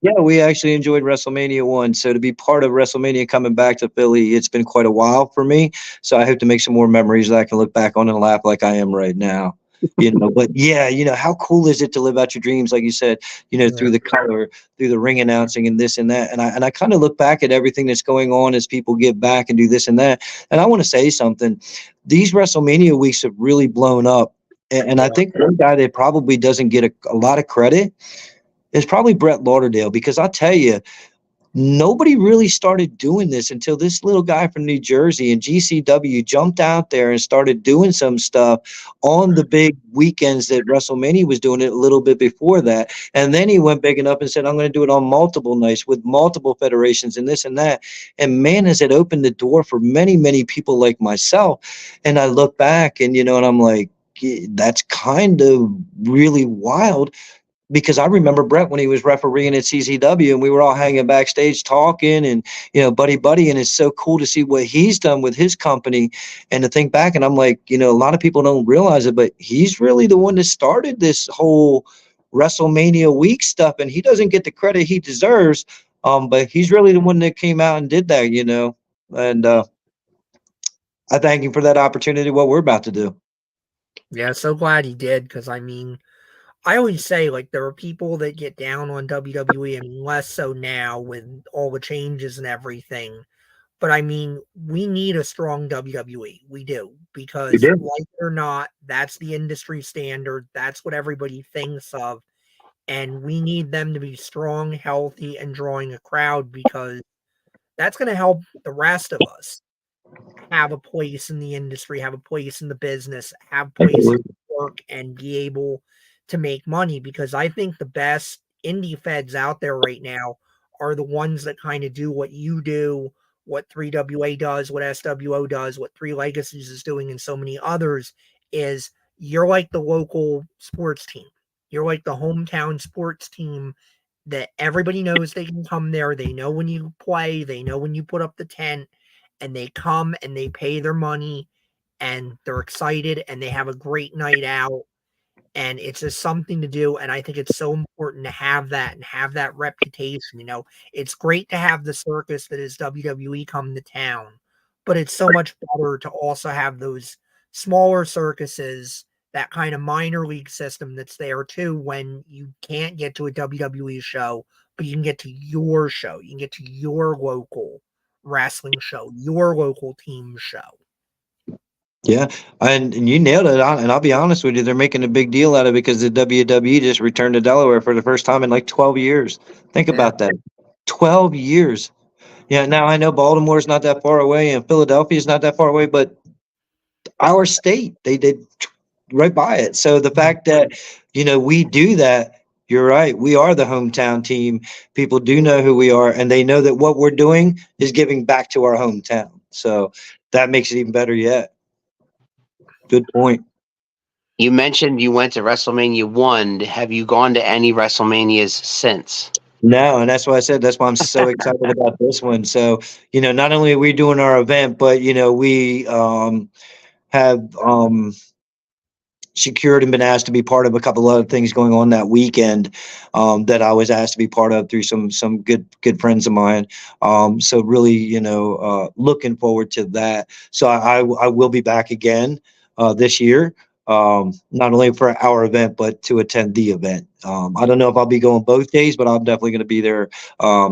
Yeah, we actually enjoyed WrestleMania 1. So to be part of WrestleMania coming back to Philly, it's been quite a while for me. So I hope to make some more memories that I can look back on and laugh like I am right now. But yeah, how cool is it to live out your dreams, like you said, through the color, through the ring announcing and this and that. And I kind of look back at everything that's going on as people give back and do this and that. And I want to say something. These WrestleMania weeks have really blown up. And I think one guy that probably doesn't get a lot of credit is probably Brett Lauderdale, because I'll tell you, nobody really started doing this until this little guy from New Jersey and GCW jumped out there and started doing some stuff on the big weekends that WrestleMania was doing it a little bit before that. And then he went big enough and said, I'm going to do it on multiple nights with multiple federations and this and that. And man, has it opened the door for many, many people like myself. And I look back and, and I'm like, that's kind of really wild. Because I remember Brett when he was refereeing at CZW and we were all hanging backstage talking and, buddy. And it's so cool to see what he's done with his company and to think back. And I'm like, a lot of people don't realize it, but he's really the one that started this whole WrestleMania week stuff. And he doesn't get the credit he deserves. But he's really the one that came out and did that, and I thank him for that opportunity, what we're about to do.
Yeah, so glad he did, because I always say, like, there are people that get down on WWE, less so now with all the changes and everything. But we need a strong WWE. We do, because like it or not, that's the industry standard. That's what everybody thinks of. And we need them to be strong, healthy, and drawing a crowd, because that's going to help the rest of us have a place in the industry, have a place in the business, have place to work and be able to make money. Because I think the best indie feds out there right now are the ones that kind of do what you do, what 3WA does, what SWO does, what Three Legacies is doing, and so many others. Is you're like the local sports team. You're like the hometown sports team that everybody knows they can come there. They know when you play, they know when you put up the tent, and they come and they pay their money and they're excited and they have a great night out. And it's just something to do. And I think it's so important to have that and have that reputation. It's great to have the circus that is WWE come to town, but it's so much better to also have those smaller circuses, that kind of minor league system that's there too, when you can't get to a WWE show, but you can get to your show. You can get to your local wrestling show, your local team show.
Yeah, and you nailed it. And I'll be honest with you, they're making a big deal out of it because the WWE just returned to Delaware for the first time in like 12 years. Think about that. 12 years. Yeah, now I know Baltimore's not that far away and Philadelphia's not that far away, but our state, they did right by it. So the fact that, we do that, you're right. We are the hometown team. People do know who we are, and they know that what we're doing is giving back to our hometown. So that makes it even better yet. Good point.
You mentioned you went to WrestleMania 1. Have you gone to any WrestleManias since?
No, and that's why I said that's why I'm so excited about this one. So, not only are we doing our event, but, we have secured and been asked to be part of a couple of other things going on that weekend that I was asked to be part of through some good friends of mine. So really, looking forward to that. So I will be back again this year, not only for our event, but to attend the event. I don't know if I'll be going both days, but I'm definitely going to be there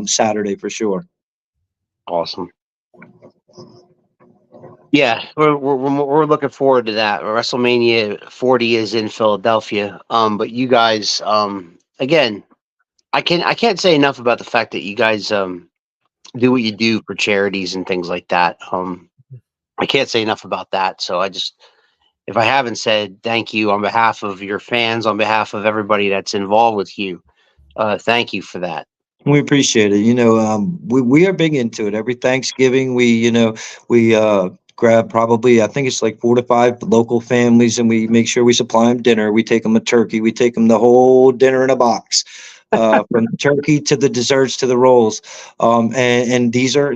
Saturday for sure.
Awesome. Yeah, we're looking forward to that. WrestleMania 40 is in Philadelphia. But you guys, again, I can't say enough about the fact that you guys do what you do for charities and things like that. I can't say enough about that. So if I haven't said thank you on behalf of your fans, on behalf of everybody that's involved with you, thank you for that.
We appreciate it. We are big into it. Every Thanksgiving, we grab probably, I think it's like 4 to 5 local families, and we make sure we supply them dinner. We take them a turkey. We take them the whole dinner in a box. from the turkey to the desserts to the rolls. And these are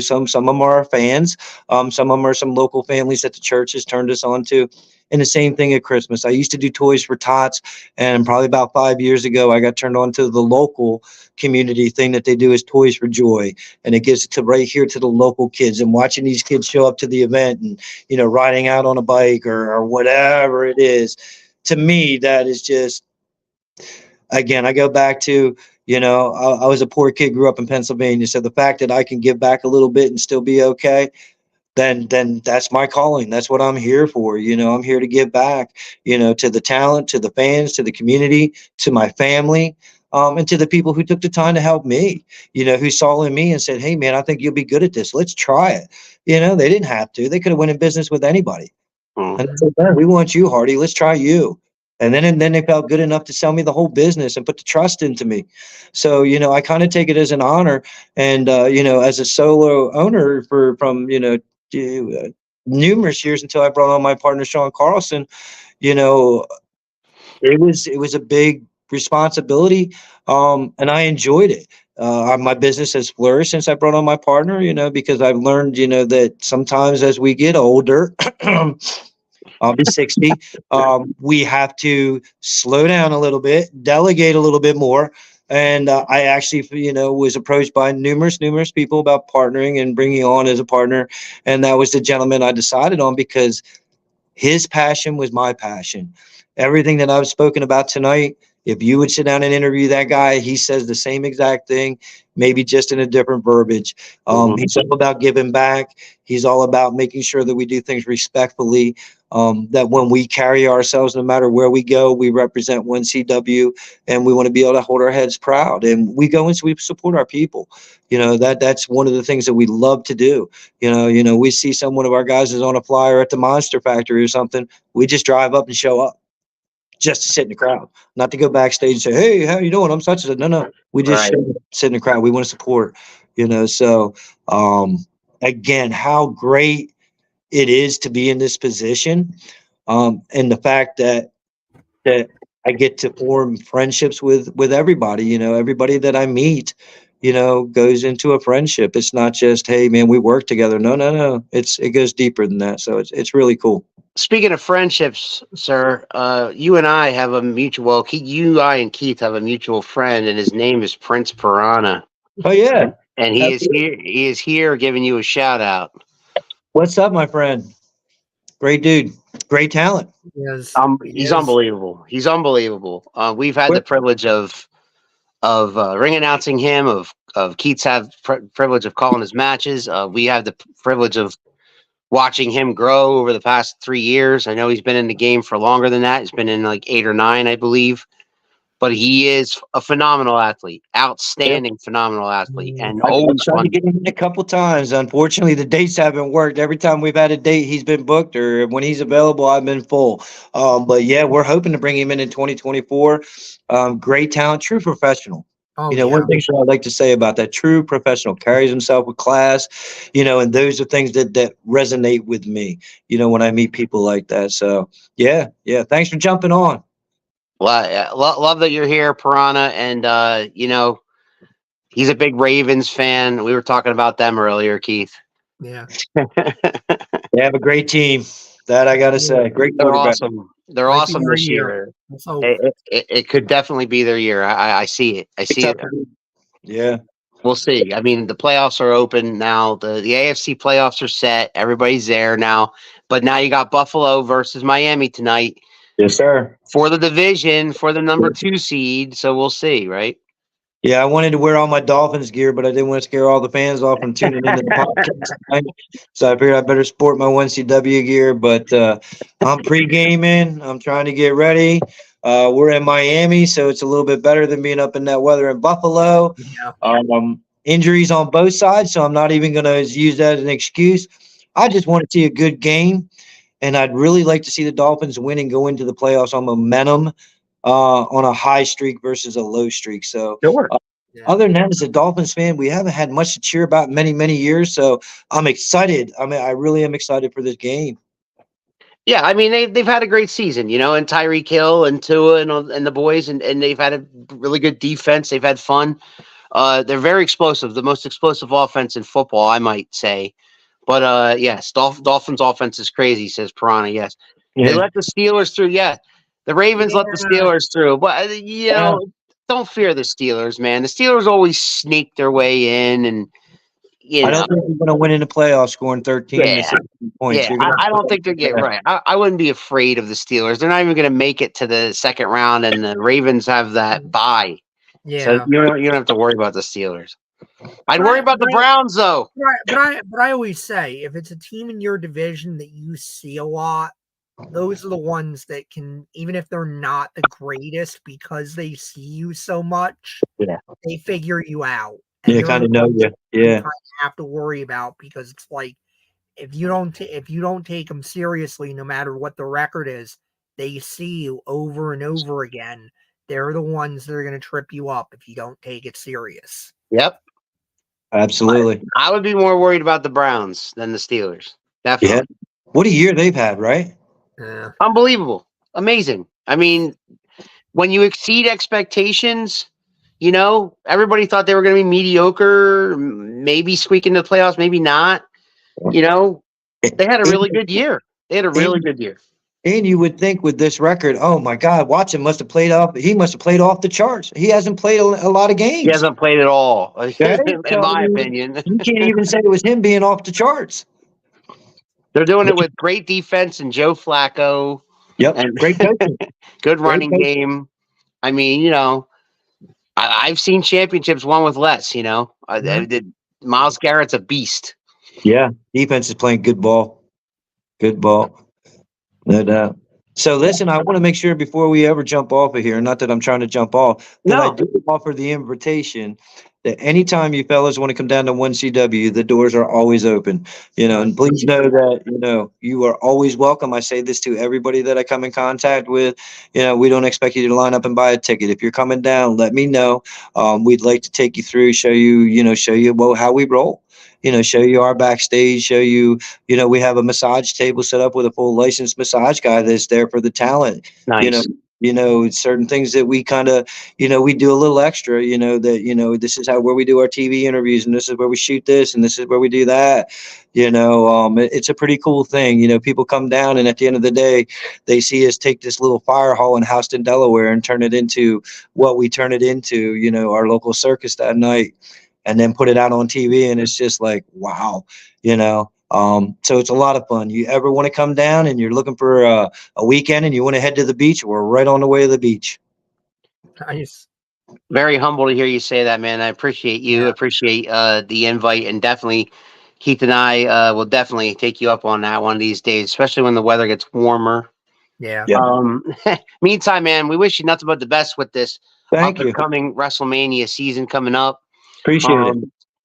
some of them are our fans. Some of them are some local families that the church has turned us on to. And the same thing at Christmas. I used to do Toys for Tots, and probably about 5 years ago, I got turned on to the local community thing that they do is Toys for Joy, and it gives it to right here to the local kids. And watching these kids show up to the event, and riding out on a bike or whatever it is, to me, that is just, again, I go back to, I was a poor kid, grew up in Pennsylvania. So the fact that I can give back a little bit and still be okay, then that's my calling. That's what I'm here for. I'm here to give back, to the talent, to the fans, to the community, to my family, and to the people who took the time to help me, who saw in me and said, hey, man, I think you'll be good at this. Let's try it. They didn't have to. They could have went in business with anybody. And I said, man, we want you, Hardy. Let's try you. And then they felt good enough to sell me the whole business and put the trust into me. So, I kind of take it as an honor. And, as a solo owner from numerous years until I brought on my partner, Sean Carlson, it was a big responsibility. And I enjoyed it. My business has flourished since I brought on my partner, because I've learned, that sometimes as we get older, I'll be 60. We have to slow down a little bit, delegate a little bit more. And I actually, was approached by numerous people about partnering and bringing on as a partner. And that was the gentleman I decided on because his passion was my passion. Everything that I've spoken about tonight, if you would sit do and interview that guy, he says the same exact thing, maybe just in a different verbiage. He's all about giving back. He's all about making sure that we do things respectfully, that when we carry ourselves, no matter where we go, we represent 1CW, and we want to be able to hold our heads proud. And we go and we support our people. That's one of the things that we love to do. We see one of our guys is on a flyer at the Monster Factory or something. We just drive up and show up. Just to sit in the crowd, not to go backstage and say, hey, how you doing? I'm such a, no. We just sit in the crowd. We want to support, so, again, how great it is to be in this position. And the fact that I get to form friendships with everybody, everybody that I meet, goes into a friendship. It's not just, hey man, we work together. No. It goes deeper than that. So it's really cool.
Speaking of friendships, sir, you and I have a mutual. I and Keith have a mutual friend, and his name is Prince Piranha.
Oh yeah,
and he is here. He is here, giving you a shout out.
What's up, my friend? Great dude, great talent.
He's unbelievable. He's unbelievable. We've had the privilege of ring announcing him. Of Keith's have privilege of calling his matches. We have the privilege of watching him grow over the past 3 years. I know he's been in the game for longer than that. He's been in like 8 or 9, I believe. But he is a phenomenal athlete, outstanding, phenomenal athlete, and always
tried to get him in a couple times. Unfortunately, the dates haven't worked. Every time we've had a date, he's been booked, or when he's available, I've been full. But yeah, we're hoping to bring him in 2024. Great talent, true professional. One thing I'd like to say about that, true professional, carries himself with class, and those are things that resonate with me, when I meet people like that. So yeah. Thanks for jumping on.
Well, love that you're here, Piranha. And, he's a big Ravens fan. We were talking about them earlier, Keith.
Yeah.
They have a great team. That I got to say. Great quarterback.
They're awesome. They're awesome this year. It could definitely be their year. I see it. I see it.
Yeah.
We'll see. I mean, the playoffs are open now. The AFC playoffs are set. Everybody's there now. But now you got Buffalo versus Miami tonight.
Yes, sir.
For the division, for the number 2 seed. So we'll see, right?
Yeah, I wanted to wear all my Dolphins gear, but I didn't want to scare all the fans off from tuning into the podcast. So I figured I better sport my 1CW gear. But I'm pre-gaming. I'm trying to get ready. We're in Miami, so it's a little bit better than being up in that weather in Buffalo. Yeah. Injuries on both sides, so I'm not even going to use that as an excuse. I just want to see a good game, and I'd really like to see the Dolphins win and go into the playoffs on momentum. On a high streak versus a low streak. So other than that, as a Dolphins fan, we haven't had much to cheer about in many, many years. So I'm excited. I mean, I really am excited for this game.
Yeah, I mean they've had a great season, and Tyreek Hill and Tua and the boys, and they've had a really good defense. They've had fun. They're very explosive, the most explosive offense in football, I might say. But yes, Dolphins offense is crazy, says Piranha. Yes, they
Yeah.
let the Steelers through. Yeah, the Ravens let the Steelers through, but don't fear the Steelers, man. The Steelers always sneak their way in, and
I don't think you're going to win in the playoffs scoring 13 to 16 points.
yeah, I don't think they're getting right. I wouldn't be afraid of the Steelers. They're not even going to make it to the second round, and the Ravens have that bye.
Yeah.
So you don't have to worry about the Steelers. I'd worry about the Browns, though.
But I always say, if it's a team in your division that you see a lot, those are the ones that can, even if they're not the greatest, because they see you so much, they figure you out.
And they kind of know you. Yeah,
kind of have to worry about, because it's like if you don't take them seriously, no matter what the record is, they see you over and over again. They're the ones that are going to trip you up if you don't take it serious.
Yep.
Absolutely.
I would be more worried about the Browns than the Steelers. Definitely.
Yeah. What a year they've had, right?
Yeah.
Unbelievable. Amazing. I mean, when you exceed expectations, everybody thought they were going to be mediocre, maybe squeak into the playoffs, maybe not. They had a really good year. And
you would think with this record, oh my God, Watson must have played off. He must have played off the charts. He hasn't played a lot of games.
He hasn't played at all, in my opinion.
You can't even say it was him being off the charts.
They're doing it with great defense and Joe Flacco.
Yep,
and
great coaching.
Good running game. I mean, I've seen championships won with less. Myles Garrett's a beast.
Yeah, defense is playing good ball. Good ball. No doubt. So listen, I want to make sure before we ever jump off of here, not that I'm trying to jump off, that I do offer the invitation that anytime you fellas want to come down to 1CW, the doors are always open, and please know that, you are always welcome. I say this to everybody that I come in contact with. We don't expect you to line up and buy a ticket. If you're coming down, let me know. We'd like to take you through, show you how we roll. Show you our backstage, show you, we have a massage table set up with a full licensed massage guy that's there for the talent.
Nice.
Certain things that we kind of, we do a little extra, that, this is where we do our TV interviews, and this is where we shoot this, and this is where we do that. It's a pretty cool thing. People come down, and at the end of the day, they see us take this little fire hall in Houston, Delaware, and turn it into what we turn it into, our local circus that night. And then put it out on TV, and it's just like, wow, so it's a lot of fun. You ever want to come down and you're looking for a weekend and you want to head to the beach, we're right on the way to the beach.
Nice.
Very humble to hear you say that, man. I appreciate you. Appreciate the invite, and definitely Keith and I will definitely take you up on that one of these days, especially when the weather gets warmer.
Yeah.
Meantime, man, we wish you nothing but the best with this upcoming WrestleMania season coming up.
Appreciate it.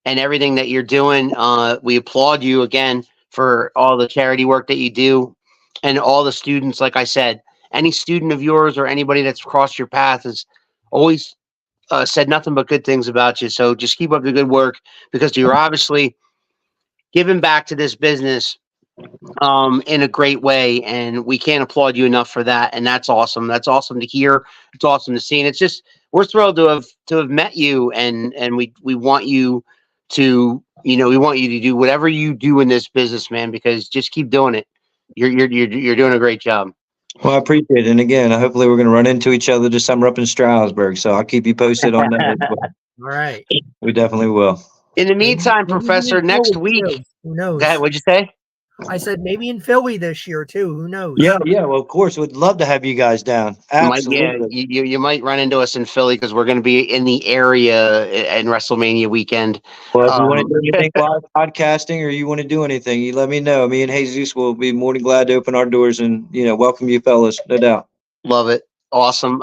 And everything that you're doing. We applaud you again for all the charity work that you do, and all the students. Like I said, any student of yours or anybody that's crossed your path has always said nothing but good things about you. So just keep up the good work, because you're obviously giving back to this business in a great way, and we can't applaud you enough for that. And that's awesome. That's awesome to hear. It's awesome to see. And it's just, we're thrilled to have met you, and we want you to, we want you to do whatever you do in this business, man, because just keep doing it. You're doing a great job.
Well, I appreciate it. And again, hopefully we're going to run into each other this summer up in Stroudsburg. So I'll keep you posted on that.
All right.
We definitely will.
In the meantime, Professor, next week.
Who knows?
Go ahead, what'd you say?
I said maybe in Philly this year too. Who knows?
Yeah. Well, of course, we'd love to have you guys down. Absolutely.
You might run into us in Philly, because we're going to be in the area in WrestleMania weekend.
Well, if you want to do anything live podcasting, or you want to do anything, you let me know. Me and Jesus will be more than glad to open our doors and welcome you fellas, no doubt.
Love it. Awesome.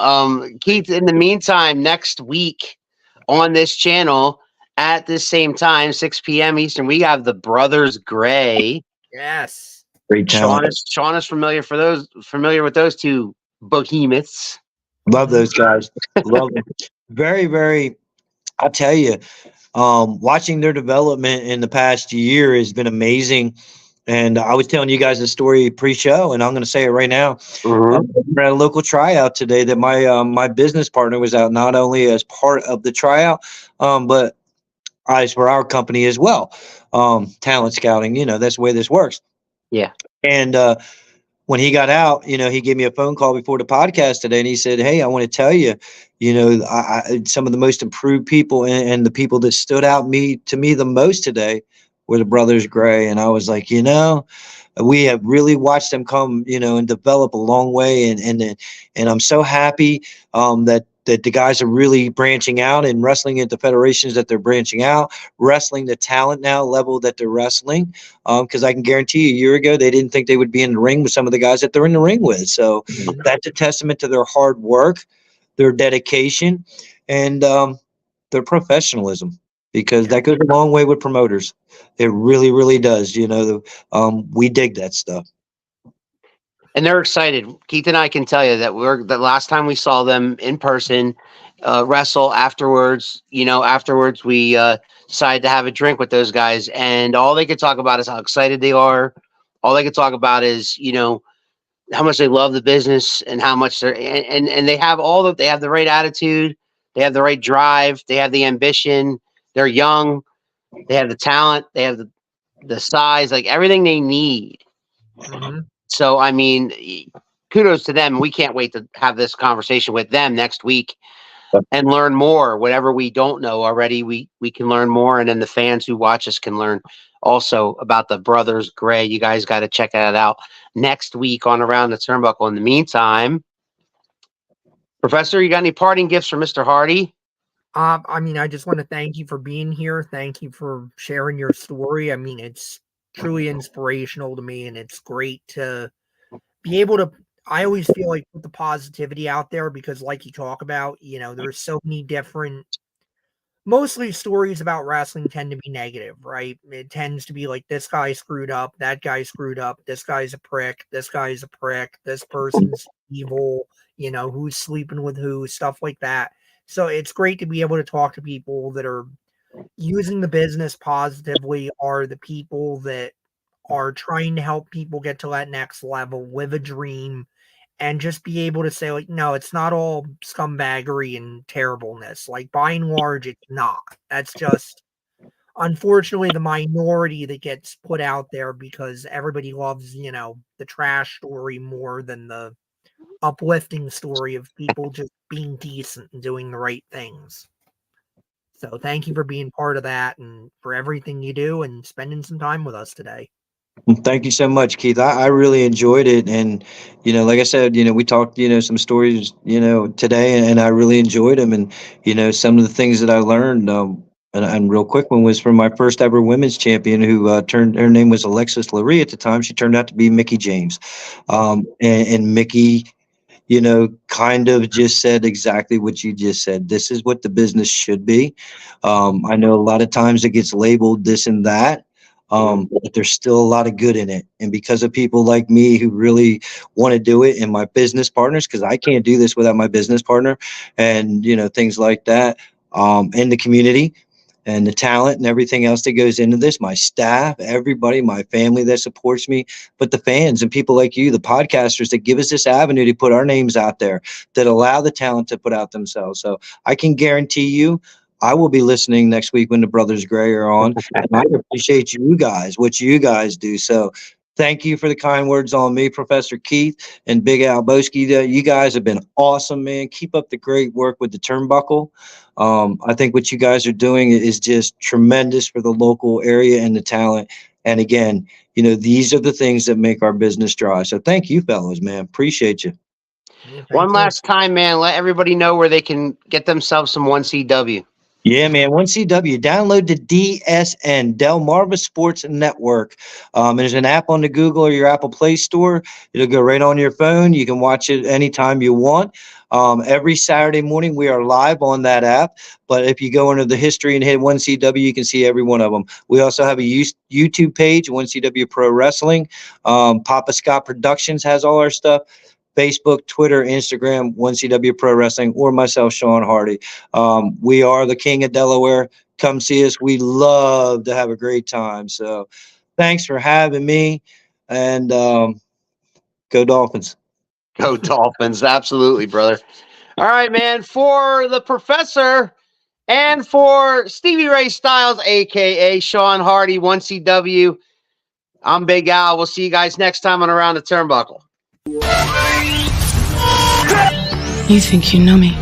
Keith, in the meantime, next week on this channel at this same time, 6 p.m. Eastern, we have the Brothers Gray.
Yes.
Great talent.
Sean is familiar with those two behemoths.
Love those guys. Love them. Very, very, I'll tell you, watching their development in the past year has been amazing. And I was telling you guys a story pre-show, and I'm going to say it right now. We're at a local tryout today that my business partner was out, not only as part of the tryout, but eyes for our company as well. Talent scouting, that's the way this works.
Yeah.
And when he got out, he gave me a phone call before the podcast today, and he said, "Hey, I want to tell you, some of the most improved people and the people that stood out to me the most today were the brothers Gray." And I was like, we have really watched them come, and develop a long way, and I'm so happy that the guys are really branching out and wrestling at the federations that they're branching out, wrestling the talent now level that they're wrestling. Because I can guarantee you, a year ago, they didn't think they would be in the ring with some of the guys that they're in the ring with. So that's a testament to their hard work, their dedication, and their professionalism, because that goes a long way with promoters. It really, really does. We dig that stuff.
And they're excited. Keith and I can tell you that the last time we saw them in person wrestle afterwards, afterwards we decided to have a drink with those guys, and all they could talk about is how excited they are. All they could talk about is, how much they love the business and how much and they have they have the right attitude, they have the right drive, they have the ambition, they're young, they have the talent, they have the size, like everything they need. So, I mean, kudos to them. We can't wait to have this conversation with them next week and learn more. Whatever we don't know already, we can learn more. And then the fans who watch us can learn also about the brothers Gray. You guys got to check that out next week on Around the Turnbuckle. In the meantime, Professor, you got any parting gifts for Mr. Hardy?
I mean, I just want to thank you for being here. Thank you for sharing your story. I mean, it's truly inspirational to me, and it's great to be able to, I always feel like, put the positivity out there, because like you talk about, there's so many different, mostly stories about wrestling tend to be negative, right? It tends to be like, this guy screwed up, that guy screwed up, this guy's a prick, this guy's a prick, this person's evil, who's sleeping with who, stuff like that. So it's great to be able to talk to people that are using the business positively, are the people that are trying to help people get to that next level, live a dream, and just be able to say, like, no, it's not all scumbaggery and terribleness. Like, by and large, it's not. That's just, unfortunately, the minority that gets put out there, because everybody loves, the trash story more than the uplifting story of people just being decent and doing the right things. So thank you for being part of that and for everything you do and spending some time with us today.
Thank you so much, Keith. I really enjoyed it. And, like I said, we talked, some stories, today, and I really enjoyed them. And, some of the things that I learned, and real quick one was from my first ever women's champion, who her name was Alexis Laree at the time. She turned out to be Mickey James. And Mickey, kind of just said exactly what you just said. This is what the business should be. I know a lot of times it gets labeled this and that. But there's still a lot of good in it. And because of people like me who really want to do it, and my business partners, because I can't do this without my business partner, and, things like that, in the community and the talent and everything else that goes into this, my staff, everybody, my family that supports me, but the fans and people like you, the podcasters that give us this avenue to put our names out there, that allow the talent to put out themselves. So I can guarantee you, I will be listening next week when the Brothers Gray are on. And I appreciate you guys, what you guys do. So thank you for the kind words on me, Professor Keith and Big Al Boski. You guys have been awesome, man. Keep up the great work with the Turnbuckle. I think what you guys are doing is just tremendous for the local area and the talent. And again, these are the things that make our business dry. So thank you, fellas, man. Appreciate you.
Yeah,
One last time, man, let everybody know where they can get themselves some 1CW.
Yeah, man. 1CW. Download the DSN, Delmarva Sports Network. There's an app on the Google or your Apple Play Store. It'll go right on your phone. You can watch it anytime you want. Every Saturday morning, we are live on that app. But if you go into the history and hit 1CW, you can see every one of them. We also have a YouTube page, 1CW Pro Wrestling. Papa Scott Productions has all our stuff. Facebook, Twitter, Instagram, 1CW Pro Wrestling, or myself, Sean Hardy. We are the King of Delaware. Come see us. We love to have a great time. So Thanks for having me, and go Dolphins.
Go Dolphins. Absolutely, brother. All right, man. For the professor and for Stevie Ray Styles, a.k.a. Sean Hardy, 1CW, I'm Big Al. We'll see you guys next time on Around the Turnbuckle.
You think you know me?